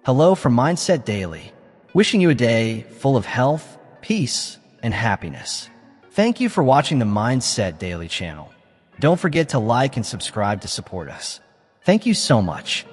Hello from Mindset Daily, wishing you a day full of health, peace, and happiness. Thank you for watching the Mindset Daily channel. Don't forget to like and subscribe to support us. Thank you so much.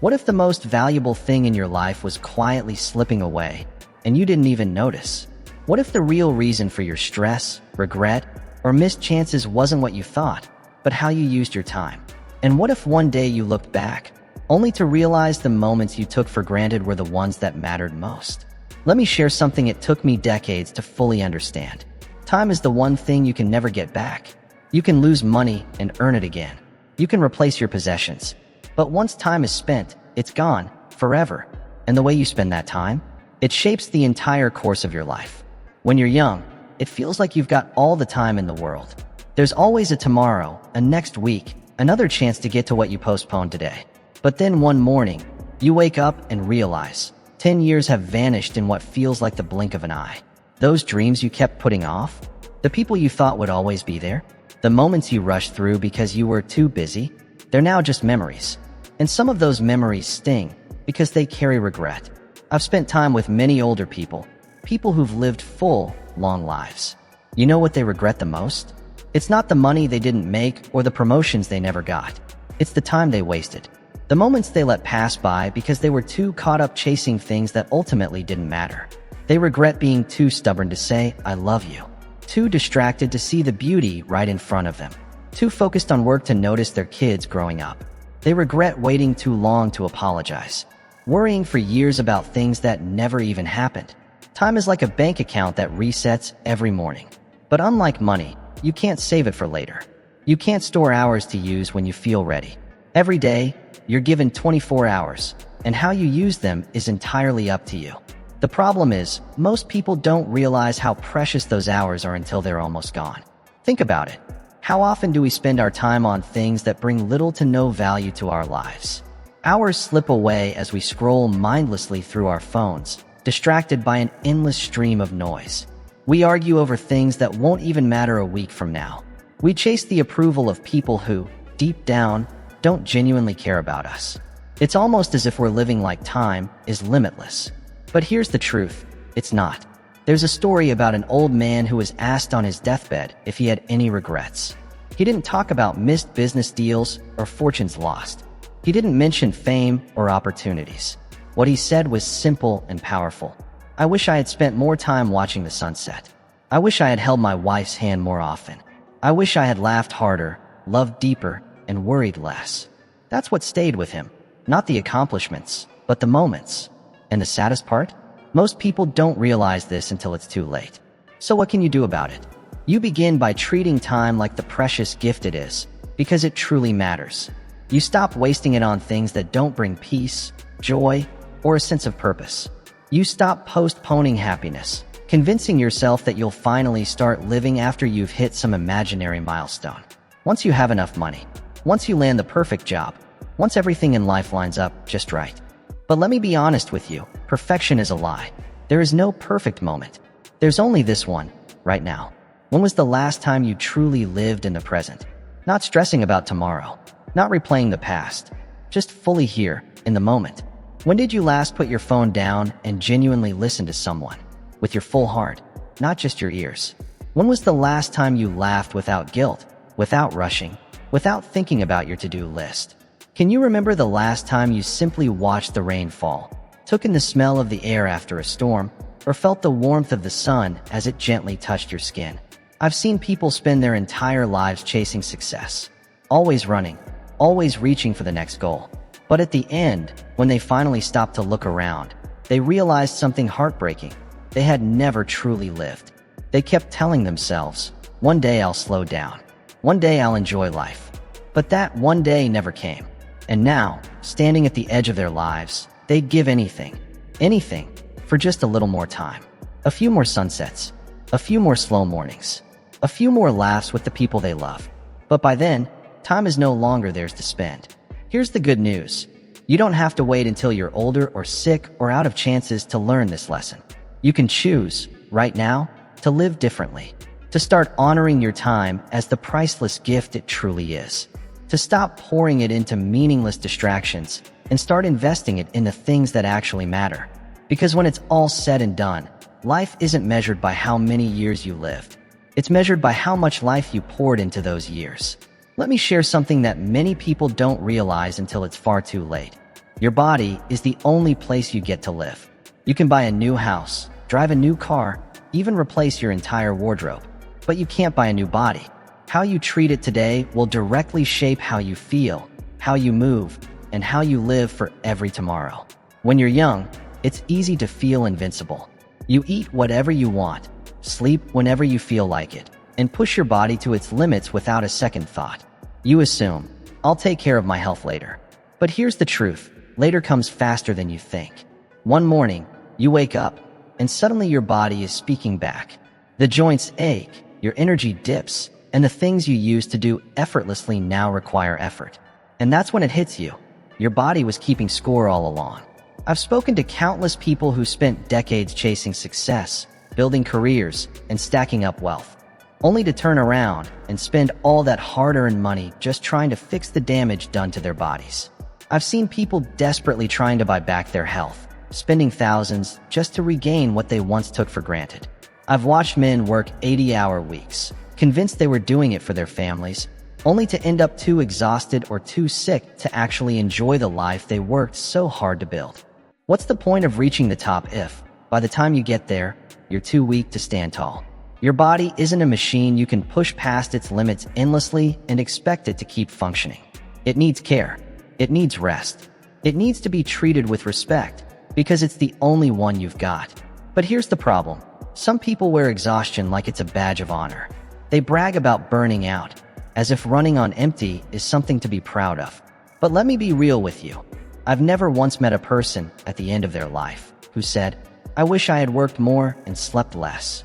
What if the most valuable thing in your life was quietly slipping away and you didn't even notice? What if the real reason for your stress, regret, or missed chances wasn't what you thought, but how you used your time? And what if one day you looked back, only to realize the moments you took for granted were the ones that mattered most? Let me share something it took me decades to fully understand. Time is the one thing you can never get back. You can lose money and earn it again. You can replace your possessions. But once time is spent, it's gone, forever. And the way you spend that time, it shapes the entire course of your life. When you're young, it feels like you've got all the time in the world. There's always a tomorrow, a next week, another chance to get to what you postponed today. But then one morning, you wake up and realize 10 years have vanished in what feels like the blink of an eye. Those dreams you kept putting off, the people you thought would always be there, the moments you rushed through because you were too busy, they're now just memories. And some of those memories sting because they carry regret. I've spent time with many older people who've lived full, long lives. You know what they regret the most? It's not the money they didn't make or the promotions they never got. It's the time they wasted. The moments they let pass by because they were too caught up chasing things that ultimately didn't matter. They regret being too stubborn to say, "I love you." Too distracted to see the beauty right in front of them. Too focused on work to notice their kids growing up. They regret waiting too long to apologize. Worrying for years about things that never even happened. Time is like a bank account that resets every morning. But unlike money, you can't save it for later. You can't store hours to use when you feel ready. Every day, you're given 24 hours, and how you use them is entirely up to you. The problem is, most people don't realize how precious those hours are until they're almost gone. Think about it. How often do we spend our time on things that bring little to no value to our lives? Hours slip away as we scroll mindlessly through our phones, distracted by an endless stream of noise. We argue over things that won't even matter a week from now. We chase the approval of people who, deep down, don't genuinely care about us. It's almost as if we're living like time is limitless. But here's the truth, it's not. There's a story about an old man who was asked on his deathbed if he had any regrets. He didn't talk about missed business deals or fortunes lost. He didn't mention fame or opportunities. What he said was simple and powerful. "I wish I had spent more time watching the sunset. I wish I had held my wife's hand more often. I wish I had laughed harder, loved deeper, and worried less." That's what stayed with him. Not the accomplishments, but the moments. And the saddest part? Most people don't realize this until it's too late. So what can you do about it? You begin by treating time like the precious gift it is, because it truly matters. You stop wasting it on things that don't bring peace, joy, or a sense of purpose. You stop postponing happiness, convincing yourself that you'll finally start living after you've hit some imaginary milestone. Once you have enough money, once you land the perfect job, once everything in life lines up just right. But let me be honest with you, perfection is a lie. There is no perfect moment. There's only this one, right now. When was the last time you truly lived in the present? Not stressing about tomorrow, not replaying the past, just fully here, in the moment. When did you last put your phone down and genuinely listen to someone? With your full heart, not just your ears. When was the last time you laughed without guilt, without rushing, without thinking about your to-do list? Can you remember the last time you simply watched the rain fall, took in the smell of the air after a storm, or felt the warmth of the sun as it gently touched your skin? I've seen people spend their entire lives chasing success, always running, always reaching for the next goal. But at the end, when they finally stopped to look around, they realized something heartbreaking. They had never truly lived. They kept telling themselves, "One day I'll slow down. One day I'll enjoy life." But that one day never came. And now, standing at the edge of their lives, they'd give anything, for just a little more time. A few more sunsets, a few more slow mornings, a few more laughs with the people they love. But by then, time is no longer theirs to spend. Here's the good news. You don't have to wait until you're older or sick or out of chances to learn this lesson. You can choose, right now, to live differently, to start honoring your time as the priceless gift it truly is. To stop pouring it into meaningless distractions and start investing it in the things that actually matter. Because when it's all said and done, life isn't measured by how many years you lived. It's measured by how much life you poured into those years. Let me share something that many people don't realize until it's far too late. Your body is the only place you get to live. You can buy a new house, drive a new car, even replace your entire wardrobe. But you can't buy a new body. How you treat it today will directly shape how you feel, how you move, and how you live for every tomorrow. When you're young, it's easy to feel invincible. You eat whatever you want, sleep whenever you feel like it, and push your body to its limits without a second thought. You assume, I'll take care of my health later. But here's the truth, later comes faster than you think. One morning, you wake up, and suddenly your body is speaking back. The joints ache, your energy dips, and the things you used to do effortlessly now require effort. And that's when it hits you. Your body was keeping score all along. I've spoken to countless people who spent decades chasing success, building careers, and stacking up wealth, only to turn around and spend all that hard-earned money just trying to fix the damage done to their bodies. I've seen people desperately trying to buy back their health, spending thousands just to regain what they once took for granted. I've watched men work 80-hour weeks, convinced they were doing it for their families, only to end up too exhausted or too sick to actually enjoy the life they worked so hard to build. What's the point of reaching the top if, by the time you get there, you're too weak to stand tall? Your body isn't a machine you can push past its limits endlessly and expect it to keep functioning. It needs care. It needs rest. It needs to be treated with respect, because it's the only one you've got. But here's the problem. Some people wear exhaustion like it's a badge of honor. They brag about burning out, as if running on empty is something to be proud of. But let me be real with you. I've never once met a person at the end of their life who said, I wish I had worked more and slept less.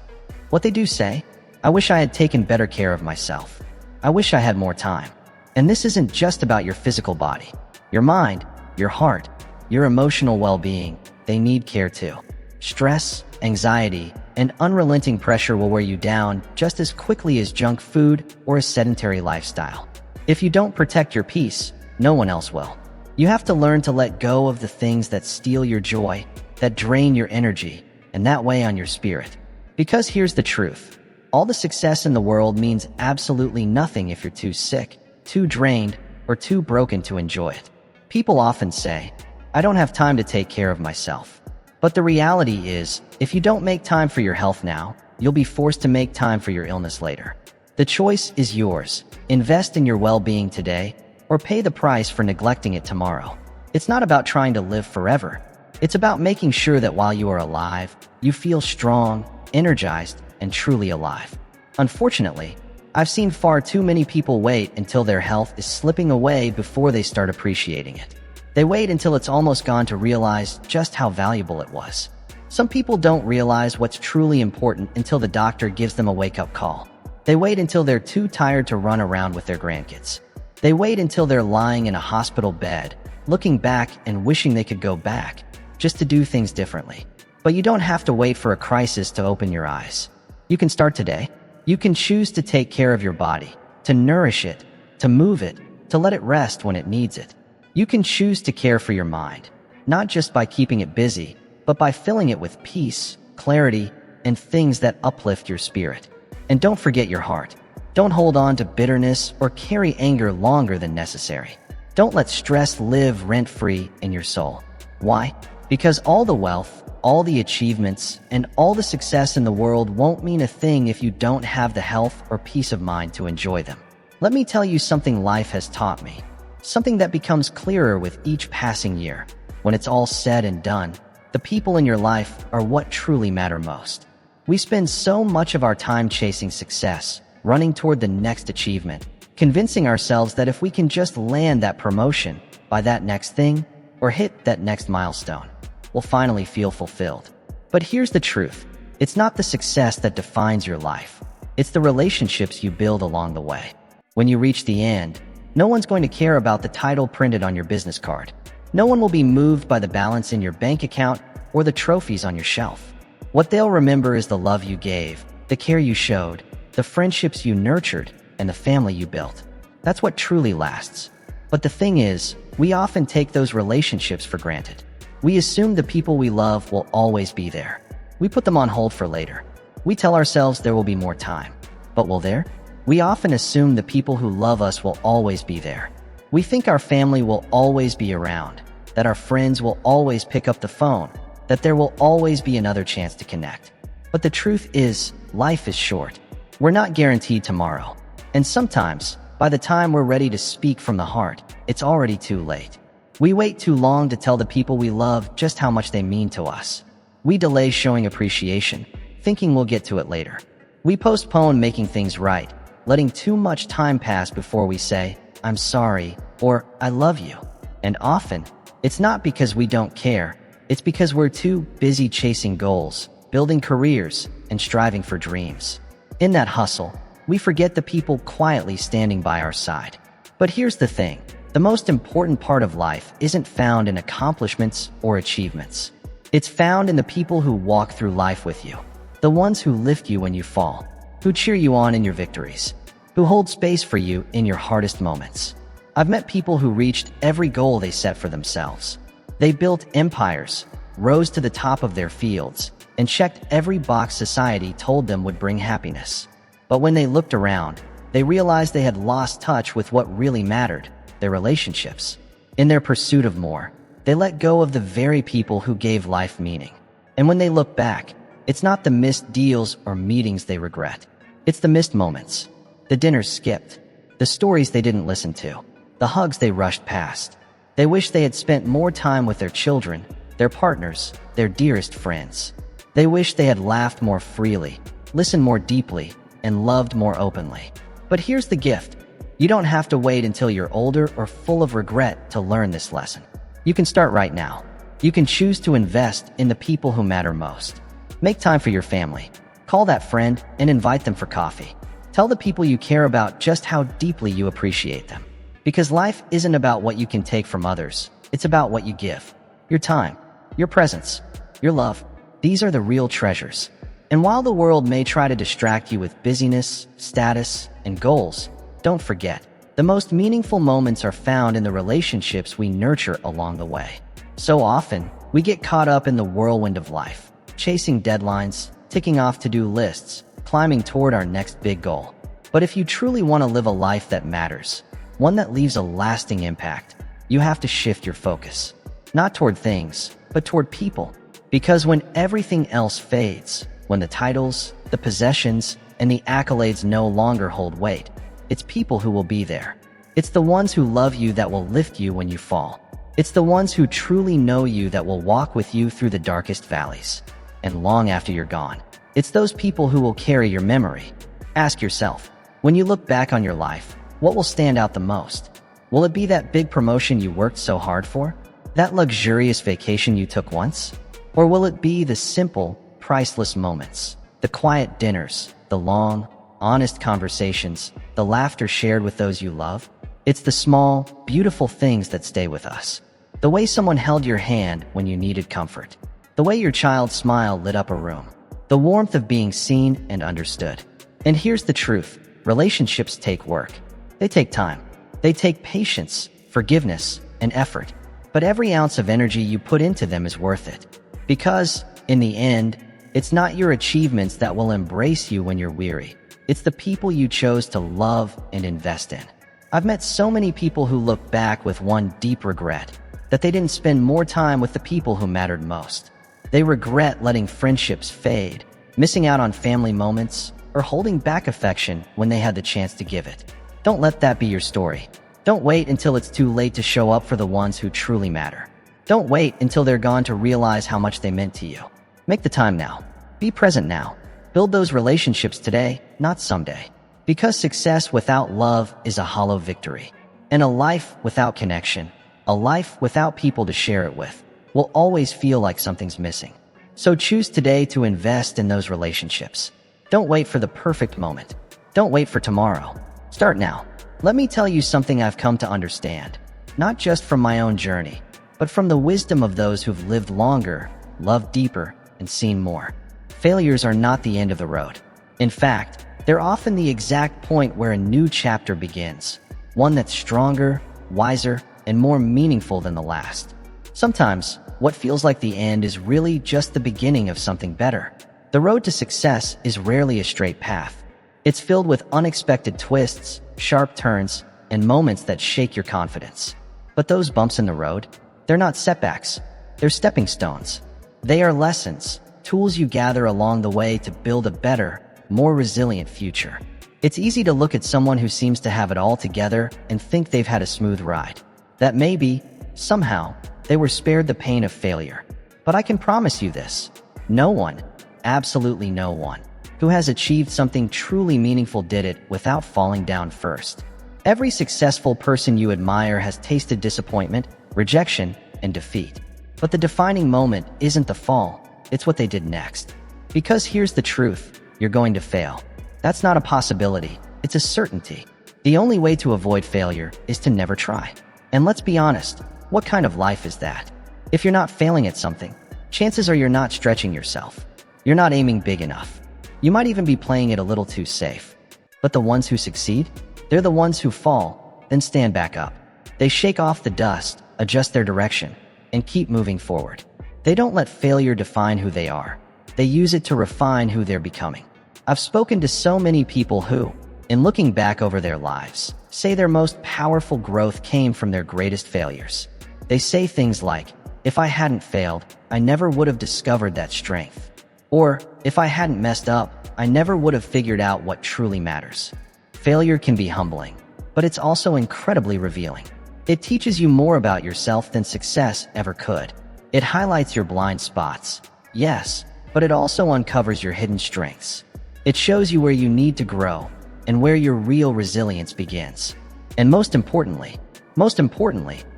What they do say, I wish I had taken better care of myself. I wish I had more time. And this isn't just about your physical body. Your mind, your heart, your emotional well-being, they need care too. Stress, anxiety, and unrelenting pressure will wear you down just as quickly as junk food or a sedentary lifestyle. If you don't protect your peace, no one else will. You have to learn to let go of the things that steal your joy, that drain your energy, and that weigh on your spirit. Because here's the truth. All the success in the world means absolutely nothing if you're too sick, too drained, or too broken to enjoy it. People often say, I don't have time to take care of myself. But the reality is, if you don't make time for your health now, you'll be forced to make time for your illness later. The choice is yours. Invest in your well-being today, or pay the price for neglecting it tomorrow. It's not about trying to live forever. It's about making sure that while you are alive, you feel strong, energized, and truly alive. Unfortunately, I've seen far too many people wait until their health is slipping away before they start appreciating it. They wait until it's almost gone to realize just how valuable it was. Some people don't realize what's truly important until the doctor gives them a wake-up call. They wait until they're too tired to run around with their grandkids. They wait until they're lying in a hospital bed, looking back and wishing they could go back, just to do things differently. But you don't have to wait for a crisis to open your eyes. You can start today. You can choose to take care of your body, to nourish it, to move it, to let it rest when it needs it. You can choose to care for your mind, not just by keeping it busy, but by filling it with peace, clarity, and things that uplift your spirit. And don't forget your heart. Don't hold on to bitterness or carry anger longer than necessary. Don't let stress live rent-free in your soul. Why? Because all the wealth, all the achievements, and all the success in the world won't mean a thing if you don't have the health or peace of mind to enjoy them. Let me tell you something life has taught me. Something that becomes clearer with each passing year. When it's all said and done, the people in your life are what truly matter most. We spend so much of our time chasing success, running toward the next achievement, convincing ourselves that if we can just land that promotion, buy that next thing, or hit that next milestone, we'll finally feel fulfilled. But here's the truth. It's not the success that defines your life. It's the relationships you build along the way. When you reach the end, no one's going to care about the title printed on your business card. No one will be moved by the balance in your bank account or the trophies on your shelf. What they'll remember is the love you gave, the care you showed, the friendships you nurtured, and the family you built. That's what truly lasts. But the thing is, we often take those relationships for granted. We assume the people we love will always be there. We put them on hold for later. We tell ourselves there will be more time. But will there? We often assume the people who love us will always be there. We think our family will always be around, that our friends will always pick up the phone, that there will always be another chance to connect. But the truth is, life is short. We're not guaranteed tomorrow. And sometimes, by the time we're ready to speak from the heart, it's already too late. We wait too long to tell the people we love just how much they mean to us. We delay showing appreciation, thinking we'll get to it later. We postpone making things right, letting too much time pass before we say, "I'm sorry," or "I love you." And often, it's not because we don't care. It's because we're too busy chasing goals, building careers, and striving for dreams. In that hustle, we forget the people quietly standing by our side. But here's the thing. The most important part of life isn't found in accomplishments or achievements. It's found in the people who walk through life with you. The ones who lift you when you fall, who cheer you on in your victories, who hold space for you in your hardest moments. I've met people who reached every goal they set for themselves. They built empires, rose to the top of their fields, and checked every box society told them would bring happiness. But when they looked around, they realized they had lost touch with what really mattered, their relationships. In their pursuit of more, they let go of the very people who gave life meaning. And when they look back, it's not the missed deals or meetings they regret. It's the missed moments, the dinners skipped, the stories they didn't listen to, the hugs they rushed past. They wish they had spent more time with their children, their partners, their dearest friends. They wish they had laughed more freely, listened more deeply, and loved more openly. But here's the gift. You don't have to wait until you're older or full of regret to learn this lesson. You can start right now. You can choose to invest in the people who matter most. Make time for your family. Call that friend and invite them for coffee. Tell the people you care about just how deeply you appreciate them. Because life isn't about what you can take from others. It's about what you give. Your time, your presence, your love. These are the real treasures. And while the world may try to distract you with busyness, status, and goals, don't forget, the most meaningful moments are found in the relationships we nurture along the way. So often, we get caught up in the whirlwind of life, chasing deadlines, ticking off to-do lists, climbing toward our next big goal. But if you truly want to live a life that matters, one that leaves a lasting impact, you have to shift your focus. Not toward things, but toward people. Because when everything else fades, when the titles, the possessions, and the accolades no longer hold weight, it's people who will be there. It's the ones who love you that will lift you when you fall. It's the ones who truly know you that will walk with you through the darkest valleys. And long after you're gone, it's those people who will carry your memory. Ask yourself, when you look back on your life, what will stand out the most? Will it be that big promotion you worked so hard for? That luxurious vacation you took once? Or will it be the simple, priceless moments? The quiet dinners, the long, honest conversations, the laughter shared with those you love? It's the small, beautiful things that stay with us. The way someone held your hand when you needed comfort. The way your child's smile lit up a room. The warmth of being seen and understood. And here's the truth. Relationships take work. They take time. They take patience, forgiveness, and effort. But every ounce of energy you put into them is worth it. Because, in the end, it's not your achievements that will embrace you when you're weary. It's the people you chose to love and invest in. I've met so many people who look back with one deep regret, that they didn't spend more time with the people who mattered most. They regret letting friendships fade, missing out on family moments, or holding back affection when they had the chance to give it. Don't let that be your story. Don't wait until it's too late to show up for the ones who truly matter. Don't wait until they're gone to realize how much they meant to you. Make the time now. Be present now. Build those relationships today, not someday. Because success without love is a hollow victory. And a life without connection, a life without people to share it with, will always feel like something's missing. So choose today to invest in those relationships. Don't wait for the perfect moment. Don't wait for tomorrow. Start now. Let me tell you something I've come to understand, not just from my own journey, but from the wisdom of those who've lived longer, loved deeper, and seen more. Failures are not the end of the road. In fact, they're often the exact point where a new chapter begins, one that's stronger, wiser, and more meaningful than the last. Sometimes, what feels like the end is really just the beginning of something better. The road to success is rarely a straight path. It's filled with unexpected twists, sharp turns, and moments that shake your confidence. But those bumps in the road, they're not setbacks. They're stepping stones. They are lessons, tools you gather along the way to build a better, more resilient future. It's easy to look at someone who seems to have it all together and think they've had a smooth ride. That maybe, somehow, they were spared the pain of failure. But I can promise you this: no one, absolutely no one, who has achieved something truly meaningful did it without falling down first. Every successful person you admire has tasted disappointment, rejection, and defeat. But the defining moment isn't the fall, it's what they did next. Because here's the truth: you're going to fail. That's not a possibility, it's a certainty. The only way to avoid failure is to never try. And let's be honest, what kind of life is that? If you're not failing at something, chances are you're not stretching yourself. You're not aiming big enough. You might even be playing it a little too safe. But the ones who succeed? They're the ones who fall, then stand back up. They shake off the dust, adjust their direction, and keep moving forward. They don't let failure define who they are. They use it to refine who they're becoming. I've spoken to so many people who, in looking back over their lives, say their most powerful growth came from their greatest failures. They say things like, "If I hadn't failed, I never would have discovered that strength." Or, "If I hadn't messed up, I never would have figured out what truly matters." Failure can be humbling, but it's also incredibly revealing. It teaches you more about yourself than success ever could. It highlights your blind spots, yes, but it also uncovers your hidden strengths. It shows you where you need to grow and where your real resilience begins. And most importantly,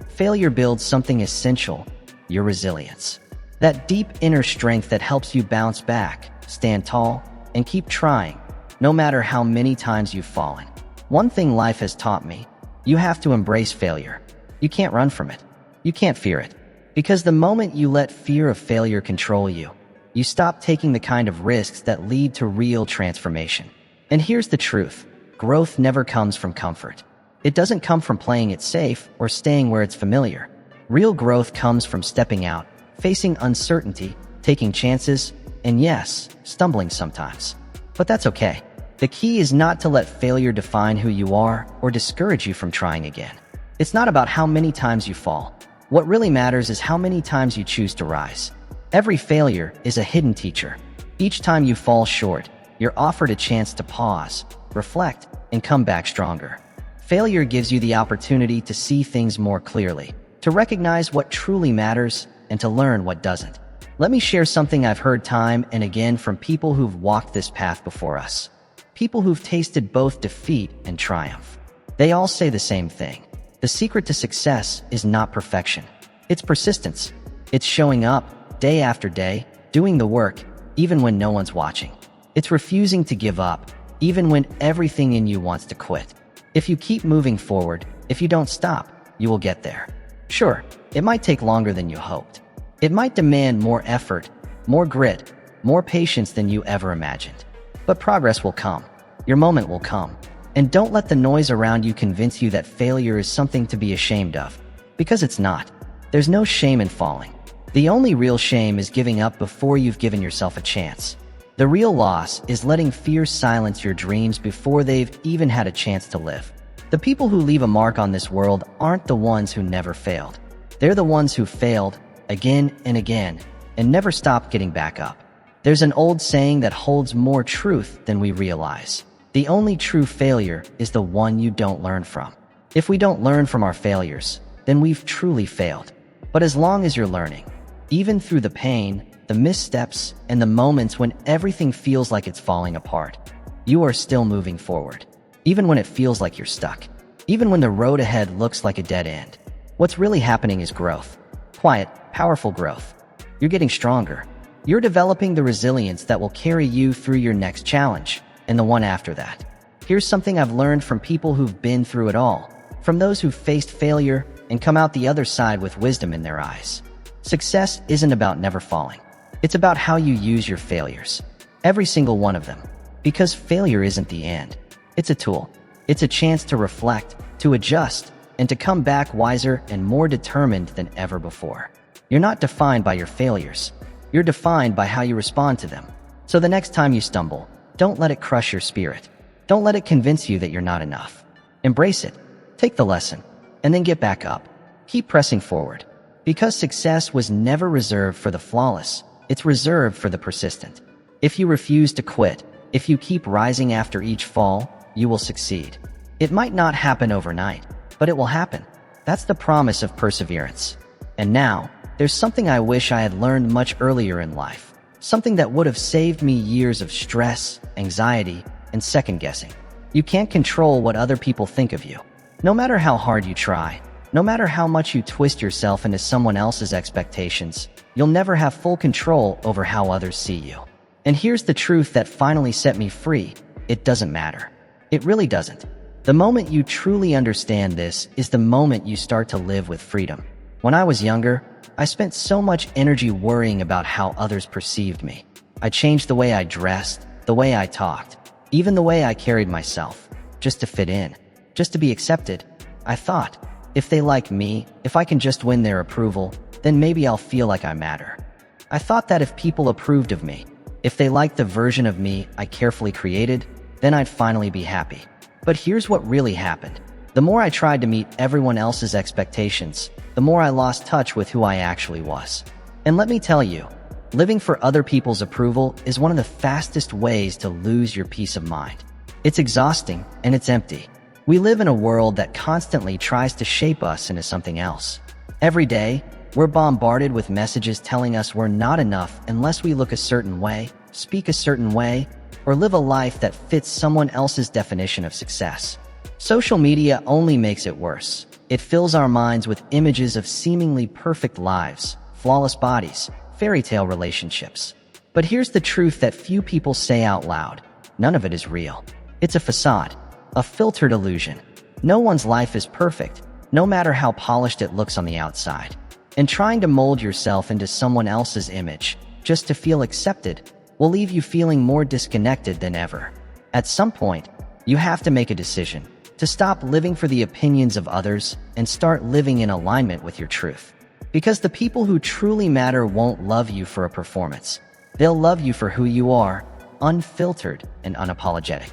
failure builds something essential: your resilience. That deep inner strength that helps you bounce back, stand tall, and keep trying, no matter how many times you've fallen. One thing life has taught me: you have to embrace failure. You can't run from it. You can't fear it. Because the moment you let fear of failure control you, you stop taking the kind of risks that lead to real transformation. And here's the truth: growth never comes from comfort. It doesn't come from playing it safe or staying where it's familiar. Real growth comes from stepping out, facing uncertainty, taking chances, and yes, stumbling sometimes. But that's okay. The key is not to let failure define who you are or discourage you from trying again. It's not about how many times you fall. What really matters is how many times you choose to rise. Every failure is a hidden teacher. Each time you fall short, you're offered a chance to pause, reflect, and come back stronger. Failure gives you the opportunity to see things more clearly, to recognize what truly matters, and to learn what doesn't. Let me share something I've heard time and again from people who've walked this path before us. People who've tasted both defeat and triumph. They all say the same thing: the secret to success is not perfection. It's persistence. It's showing up, day after day, doing the work, even when no one's watching. It's refusing to give up, even when everything in you wants to quit. If you keep moving forward, if you don't stop, you will get there. Sure, it might take longer than you hoped. It might demand more effort, more grit, more patience than you ever imagined. But progress will come. Your moment will come. And don't let the noise around you convince you that failure is something to be ashamed of. Because it's not. There's no shame in falling. The only real shame is giving up before you've given yourself a chance. The real loss is letting fear silence your dreams before they've even had a chance to live. The people who leave a mark on this world aren't the ones who never failed. They're the ones who failed again and again and never stopped getting back up. There's an old saying that holds more truth than we realize: the only true failure is the one you don't learn from. If we don't learn from our failures, then we've truly failed. But as long as you're learning, even through the pain, the missteps, and the moments when everything feels like it's falling apart, you are still moving forward. Even when it feels like you're stuck. Even when the road ahead looks like a dead end. What's really happening is growth. Quiet, powerful growth. You're getting stronger. You're developing the resilience that will carry you through your next challenge, and the one after that. Here's something I've learned from people who've been through it all, from those who've faced failure and come out the other side with wisdom in their eyes. Success isn't about never falling. It's about how you use your failures. Every single one of them. Because failure isn't the end. It's a tool. It's a chance to reflect, to adjust, and to come back wiser and more determined than ever before. You're not defined by your failures. You're defined by how you respond to them. So the next time you stumble, don't let it crush your spirit. Don't let it convince you that you're not enough. Embrace it. Take the lesson, and then get back up. Keep pressing forward. Because success was never reserved for the flawless, it's reserved for the persistent. If you refuse to quit, if you keep rising after each fall, you will succeed. It might not happen overnight, but it will happen. That's the promise of perseverance. And now, there's something I wish I had learned much earlier in life. Something that would have saved me years of stress, anxiety, and second-guessing. You can't control what other people think of you. No matter how hard you try, no matter how much you twist yourself into someone else's expectations, you'll never have full control over how others see you. And here's the truth that finally set me free. It doesn't matter. It really doesn't. The moment you truly understand this is the moment you start to live with freedom. When I was younger, I spent so much energy worrying about how others perceived me. I changed the way I dressed, the way I talked, even the way I carried myself, just to fit in, just to be accepted. I thought, if they like me, if I can just win their approval, then maybe I'll feel like I matter. I thought that if people approved of me, if they liked the version of me I carefully created, then I'd finally be happy. But here's what really happened. The more I tried to meet everyone else's expectations, the more I lost touch with who I actually was. And let me tell you, living for other people's approval is one of the fastest ways to lose your peace of mind. It's exhausting and it's empty. We live in a world that constantly tries to shape us into something else. Every day, we're bombarded with messages telling us we're not enough unless we look a certain way, speak a certain way, or live a life that fits someone else's definition of success. Social media only makes it worse. It fills our minds with images of seemingly perfect lives, flawless bodies, fairy tale relationships. But here's the truth that few people say out loud. None of it is real. It's a facade, a filtered illusion. No one's life is perfect, no matter how polished it looks on the outside. And trying to mold yourself into someone else's image, just to feel accepted, will leave you feeling more disconnected than ever. At some point, you have to make a decision to stop living for the opinions of others and start living in alignment with your truth. Because the people who truly matter won't love you for a performance. They'll love you for who you are, unfiltered and unapologetic.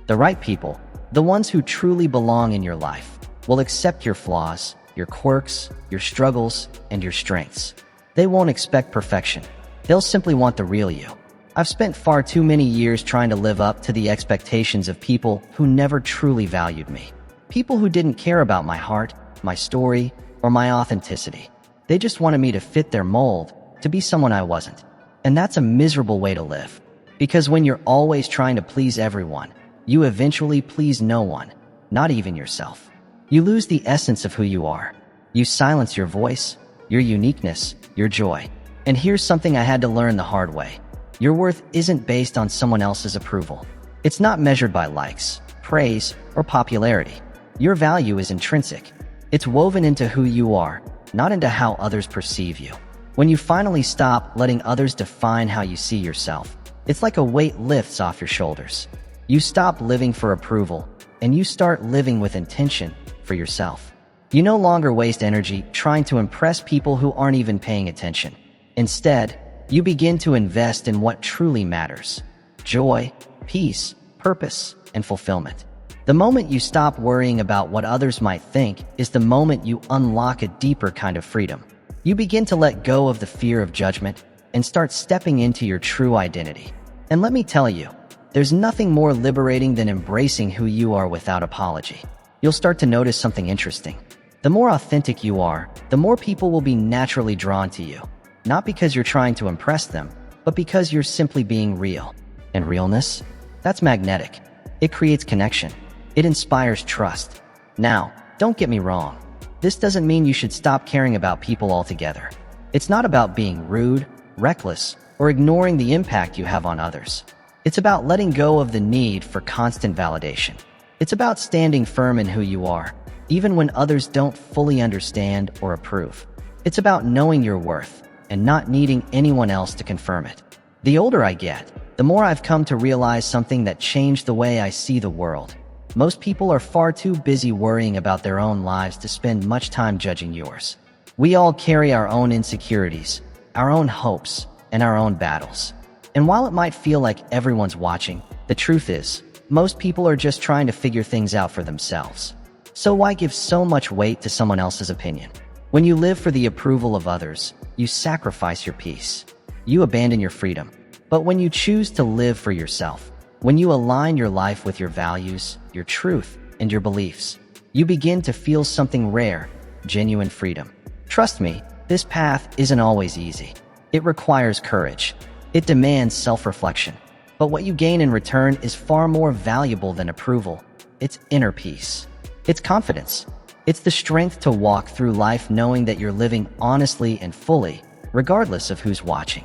The right people, the ones who truly belong in your life, will accept your flaws, your quirks, your struggles, and your strengths. They won't expect perfection. They'll simply want the real you. I've spent far too many years trying to live up to the expectations of people who never truly valued me. People who didn't care about my heart, my story, or my authenticity. They just wanted me to fit their mold, to be someone I wasn't. And that's a miserable way to live. Because when you're always trying to please everyone, you eventually please no one, not even yourself. You lose the essence of who you are. You silence your voice, your uniqueness, your joy. And here's something I had to learn the hard way. Your worth isn't based on someone else's approval. It's not measured by likes, praise, or popularity. Your value is intrinsic. It's woven into who you are, not into how others perceive you. When you finally stop letting others define how you see yourself, it's like a weight lifts off your shoulders. You stop living for approval, and you start living with intention for yourself. You no longer waste energy trying to impress people who aren't even paying attention. Instead, you begin to invest in what truly matters: joy, peace, purpose, and fulfillment. The moment you stop worrying about what others might think is the moment you unlock a deeper kind of freedom. You begin to let go of the fear of judgment and start stepping into your true identity. And let me tell you, there's nothing more liberating than embracing who you are without apology. You'll start to notice something interesting. The more authentic you are, the more people will be naturally drawn to you. Not because you're trying to impress them, but because you're simply being real. And realness? That's magnetic. It creates connection. It inspires trust. Now, don't get me wrong. This doesn't mean you should stop caring about people altogether. It's not about being rude, reckless, or ignoring the impact you have on others. It's about letting go of the need for constant validation. It's about standing firm in who you are, even when others don't fully understand or approve. It's about knowing your worth and not needing anyone else to confirm it. The older I get, the more I've come to realize something that changed the way I see the world. Most people are far too busy worrying about their own lives to spend much time judging yours. We all carry our own insecurities, our own hopes, and our own battles. And while it might feel like everyone's watching, the truth is, most people are just trying to figure things out for themselves. So why give so much weight to someone else's opinion? When you live for the approval of others, you sacrifice your peace. You abandon your freedom. But when you choose to live for yourself, when you align your life with your values, your truth, and your beliefs, you begin to feel something rare, genuine freedom. Trust me, this path isn't always easy. It requires courage. It demands self-reflection. But what you gain in return is far more valuable than approval. It's inner peace. It's confidence. It's the strength to walk through life knowing that you're living honestly and fully, regardless of who's watching.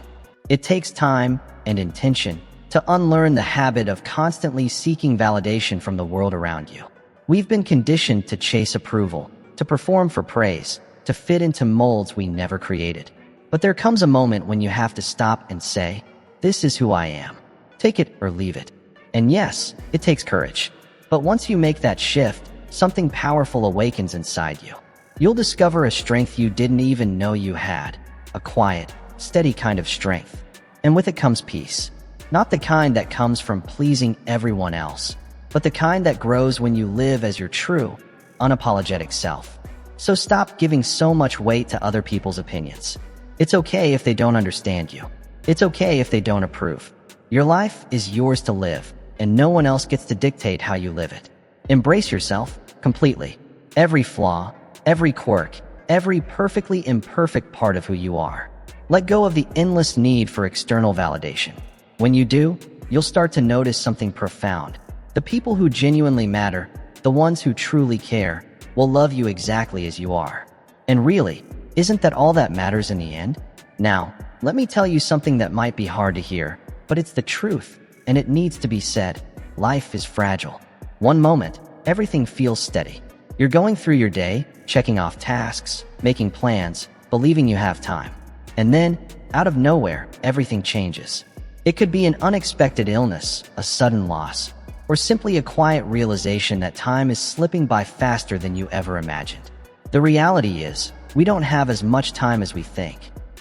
It takes time and intention to unlearn the habit of constantly seeking validation from the world around you. We've been conditioned to chase approval, to perform for praise, to fit into molds we never created. But there comes a moment when you have to stop and say, "This is who I am. Take it or leave it." And yes, it takes courage. But once you make that shift, something powerful awakens inside you. You'll discover a strength you didn't even know you had, a quiet, steady kind of strength. And with it comes peace. Not the kind that comes from pleasing everyone else, but the kind that grows when you live as your true, unapologetic self. So stop giving so much weight to other people's opinions. It's okay if they don't understand you. It's okay if they don't approve. Your life is yours to live, and no one else gets to dictate how you live it. Embrace yourself completely. Every flaw, every quirk, every perfectly imperfect part of who you are. Let go of the endless need for external validation. When you do, you'll start to notice something profound. The people who genuinely matter, the ones who truly care, will love you exactly as you are. And really, isn't that all that matters in the end? Now, let me tell you something that might be hard to hear, but it's the truth, and it needs to be said. Life is fragile. One moment, everything feels steady. You're going through your day, checking off tasks, making plans, believing you have time. And then, out of nowhere, everything changes. It could be an unexpected illness, a sudden loss, or simply a quiet realization that time is slipping by faster than you ever imagined. The reality is, we don't have as much time as we think.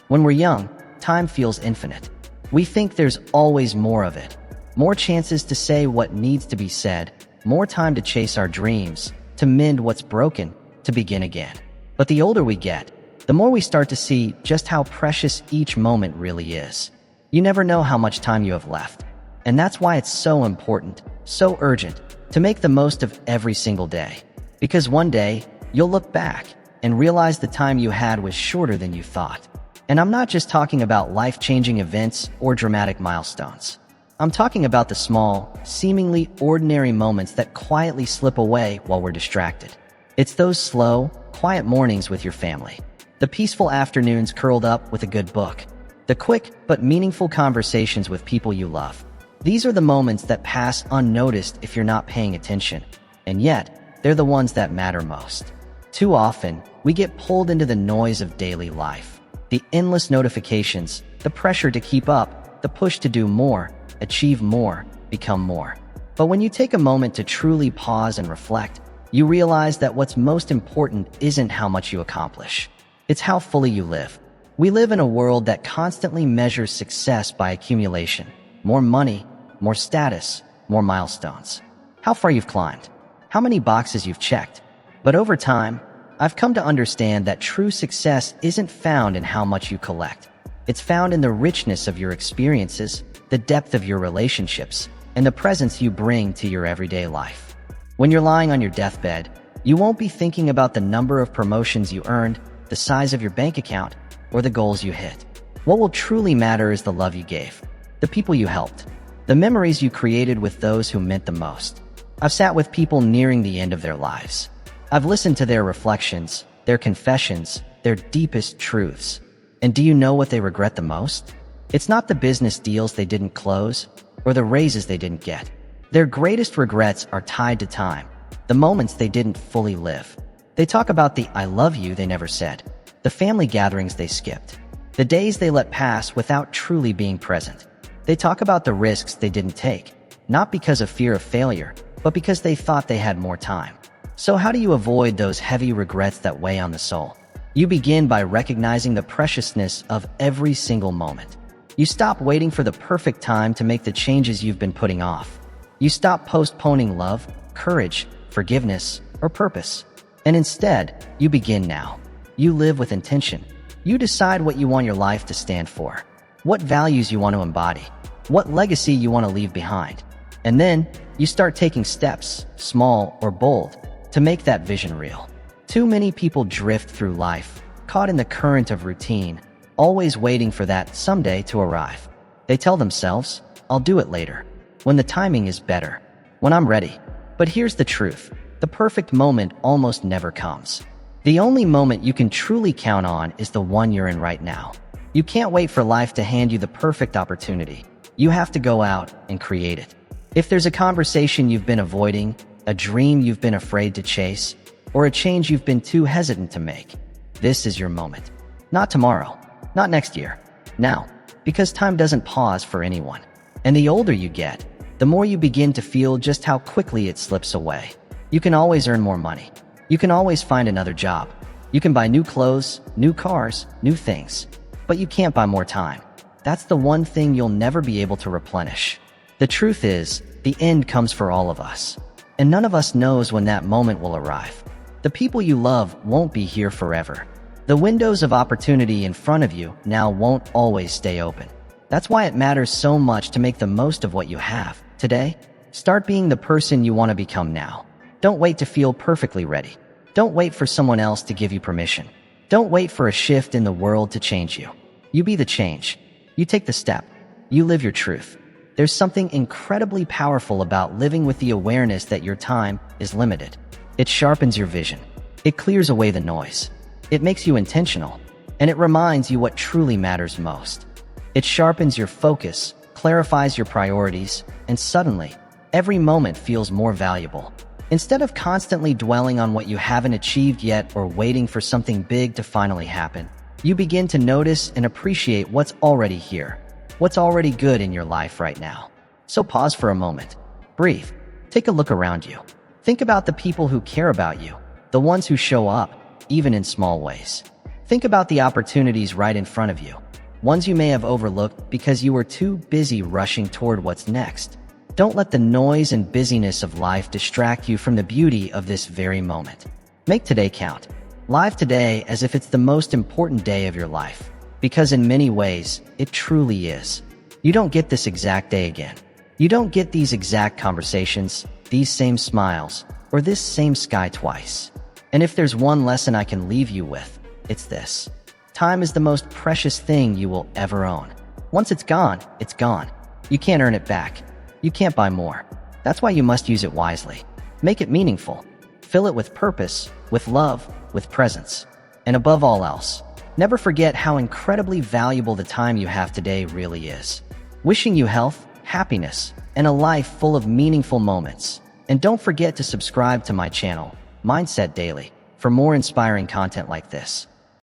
When we're young, time feels infinite. We think there's always more of it. More chances to say what needs to be said, more time to chase our dreams, to mend what's broken, to begin again. But the older we get, the more we start to see just how precious each moment really is. You never know how much time you have left. And that's why it's so important, so urgent, to make the most of every single day. Because one day, you'll look back and realize the time you had was shorter than you thought. And I'm not just talking about life-changing events or dramatic milestones. I'm talking about the small, seemingly ordinary moments that quietly slip away while we're distracted. It's those slow, quiet mornings with your family. The peaceful afternoons curled up with a good book. The quick but meaningful conversations with people you love. These are the moments that pass unnoticed if you're not paying attention. And yet, they're the ones that matter most. Too often, we get pulled into the noise of daily life. The endless notifications, the pressure to keep up, the push to do more, achieve more, become more. But when you take a moment to truly pause and reflect, you realize that what's most important isn't how much you accomplish. It's how fully you live. We live in a world that constantly measures success by accumulation. More money, more status, more milestones. How far you've climbed. How many boxes you've checked. But over time, I've come to understand that true success isn't found in how much you collect. It's found in the richness of your experiences, the depth of your relationships, and the presence you bring to your everyday life. When you're lying on your deathbed, you won't be thinking about the number of promotions you earned, the size of your bank account, or the goals you hit. What will truly matter is the love you gave, the people you helped, the memories you created with those who meant the most. I've sat with people nearing the end of their lives. I've listened to their reflections, their confessions, their deepest truths. And do you know what they regret the most? It's not the business deals they didn't close or the raises they didn't get. Their greatest regrets are tied to time, the moments they didn't fully live. They talk about the "I love you" they never said, the family gatherings they skipped, the days they let pass without truly being present. They talk about the risks they didn't take, not because of fear of failure, but because they thought they had more time. So how do you avoid those heavy regrets that weigh on the soul? You begin by recognizing the preciousness of every single moment. You stop waiting for the perfect time to make the changes you've been putting off. You stop postponing love, courage, forgiveness, or purpose. And instead, you begin now. You live with intention. You decide what you want your life to stand for, what values you want to embody, what legacy you want to leave behind. And then, you start taking steps, small or bold, to make that vision real. Too many people drift through life, caught in the current of routine, always waiting for that someday to arrive. They tell themselves, I'll do it later, when the timing is better, when I'm ready. But here's the truth. The perfect moment almost never comes. The only moment you can truly count on is the one you're in right now. You can't wait for life to hand you the perfect opportunity. You have to go out and create it. If there's a conversation you've been avoiding, a dream you've been afraid to chase, or a change you've been too hesitant to make, this is your moment. Not tomorrow, not next year, now, because time doesn't pause for anyone. And the older you get, the more you begin to feel just how quickly it slips away. You can always earn more money. You can always find another job. You can buy new clothes, new cars, new things. But you can't buy more time. That's the one thing you'll never be able to replenish. The truth is, the end comes for all of us. And none of us knows when that moment will arrive. The people you love won't be here forever. The windows of opportunity in front of you now won't always stay open. That's why it matters so much to make the most of what you have. Today, start being the person you want to become now. Don't wait to feel perfectly ready. Don't wait for someone else to give you permission. Don't wait for a shift in the world to change you. You be the change. You take the step. You live your truth. There's something incredibly powerful about living with the awareness that your time is limited. It sharpens your vision. It clears away the noise. It makes you intentional. And it reminds you what truly matters most. It sharpens your focus, clarifies your priorities, and suddenly, every moment feels more valuable. Instead of constantly dwelling on what you haven't achieved yet or waiting for something big to finally happen, you begin to notice and appreciate what's already here, what's already good in your life right now. So pause for a moment. Breathe. Take a look around you. Think about the people who care about you, the ones who show up, even in small ways. Think about the opportunities right in front of you, ones you may have overlooked because you were too busy rushing toward what's next. Don't let the noise and busyness of life distract you from the beauty of this very moment. Make today count. Live today as if it's the most important day of your life, because in many ways, it truly is. You don't get this exact day again. You don't get these exact conversations, these same smiles, or this same sky twice. And if there's one lesson I can leave you with, it's this. Time is the most precious thing you will ever own. Once it's gone, it's gone. You can't earn it back. You can't buy more. That's why you must use it wisely. Make it meaningful. Fill it with purpose, with love, with presence. And above all else, never forget how incredibly valuable the time you have today really is. Wishing you health, happiness, and a life full of meaningful moments. And don't forget to subscribe to my channel, Mindset Daily, for more inspiring content like this.